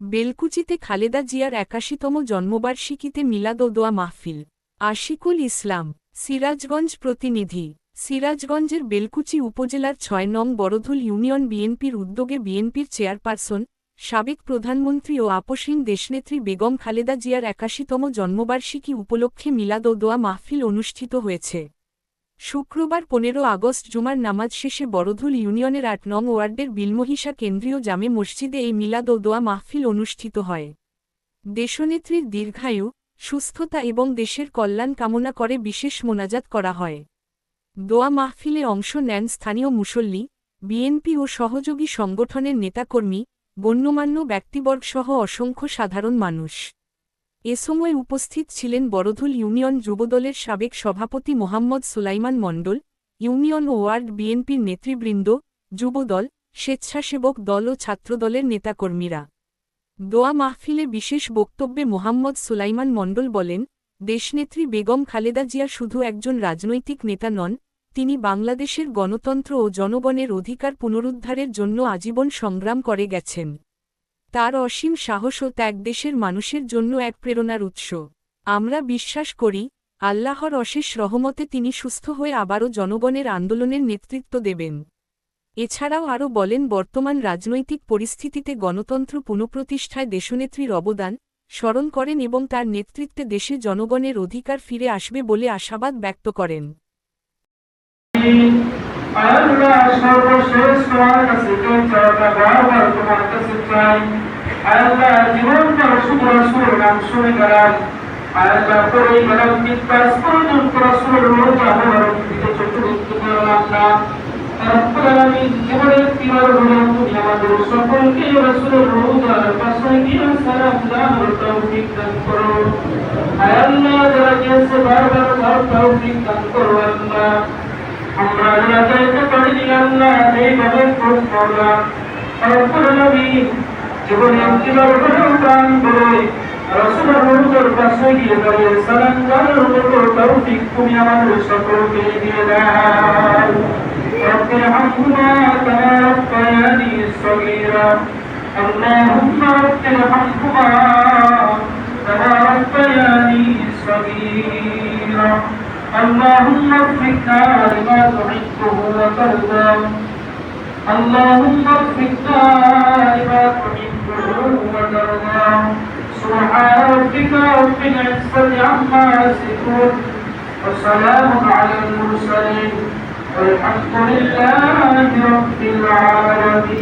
বেলকুচিতে খালেদা জিয়ার ৮১তম জন্মবার্ষিকীতে মিলাদ ও দোয়া মাহফিল। আশিকুল ইসলাম, সিরাজগঞ্জ প্রতিনিধি। সিরাজগঞ্জের বেলকুচি উপজেলার ৬ নং বড়ধুল ইউনিয়ন বিএনপির উদ্যোগে বিএনপির চেয়ারপারসন, সাবেক প্রধানমন্ত্রী ও আপসহীন দেশনেত্রী বেগম খালেদা জিয়ার ৮১তম জন্মবার্ষিকী উপলক্ষে মিলাদ ও দোয়া মাহফিল অনুষ্ঠিত হয়েছে। শুক্রবার ১৫ আগস্ট জুমার নামাজ শেষে বড়ধুল ইউনিয়নের ৮ নং ওয়ার্ডের বিলমহিষা কেন্দ্রীয় জামে মসজিদে এই মিলাদ ও দোয়া মাহফিল অনুষ্ঠিত হয়। দেশনেত্রীর দীর্ঘায়ু, সুস্থতা এবং দেশের কল্যাণ কামনা করে বিশেষ মোনাজাত করা হয়। দোয়া মাহফিলে অংশ নেন স্থানীয় মুসল্লি, বিএনপি ও সহযোগী সংগঠনের নেতাকর্মী, গণ্যমান্য ব্যক্তিবর্গসহ অসংখ্য সাধারণ মানুষ। এ সময় উপস্থিত ছিলেন বড়ধুল ইউনিয়ন যুবদলের সাবেক সভাপতি মোহাম্মদ সুলাইমান মণ্ডল, ইউনিয়ন ও ওয়ার্ড বিএনপির নেতৃবৃন্দ, যুবদল, স্বেচ্ছাসেবক দল ও ছাত্রদলের নেতাকর্মীরা। দোয়া মাহফিলে বিশেষ বক্তব্যে মোহাম্মদ সুলাইমান মণ্ডল বলেন, দেশনেত্রী বেগম খালেদা জিয়া শুধু একজন রাজনৈতিক নেতা নন, তিনি বাংলাদেশের গণতন্ত্র ও জনগণের অধিকার পুনরুদ্ধারের জন্য আজীবন সংগ্রাম করে গেছেন। তার অসীম সাহস ও ত্যাগ দেশের মানুষের জন্য এক প্রেরণার উৎস। আমরা বিশ্বাস করি, আল্লাহর অশেষ রহমতে তিনি সুস্থ হয়ে আবারও জনগণের আন্দোলনের নেতৃত্ব দেবেন। এছাড়াও আরও বলেন, বর্তমান রাজনৈতিক পরিস্থিতিতে গণতন্ত্র পুনঃপ্রতিষ্ঠায় দেশনেত্রীর অবদান স্মরণ করেন এবং তার নেতৃত্বে দেশে জনগণের অধিকার ফিরে আসবে বলে আশাবাদ ব্যক্ত করেন। আল্লাহ সর্বশেষ তোমার কাছে বারবার তোমার কাছে চাই, আল্লাহ জীবনটা শুধু রাসূলের নাম শুনে গেলাম, আল্লাহ করে গেলাম বিশ্বাস পর্যন্ত রাসূলের রোজা হওয়ার দিকে চোখ দেখতে পারলাম না। রব্বুল আলামিন জীবনের তিবার হলো তুমি আমাদের সকলকে রাসূলের রোজার পাশে গিয়ে সালাম দেওয়ার তৌফিক দান করো। আল্লাহ যারা গিয়েছে বারবার তার তৌফিক দান করো। আল্লাহ আমরা যারা চাইতে পারি আল্লাহ এইভাবে করলাম। রব্বুল আলামিন জীবনের তিবার হলো প্রাণ বলে রাসূলের রোজার পাশে গিয়ে দাঁড়িয়ে সালাম দেওয়ার তৌফিক তুমি আমাদের সকলকে দিয়ে দাও। رب ارحمهما كما ربياني صغيرا اللهم رب ارحمهما كما ربياني صغيرا اللهم وفقنا لما تحبه وترضى اللهم وفقنا لما تحبه وترضى سبحان ربك رب العزة عما يصفون وسلام على المرسلين والحمد لله رب العالمين।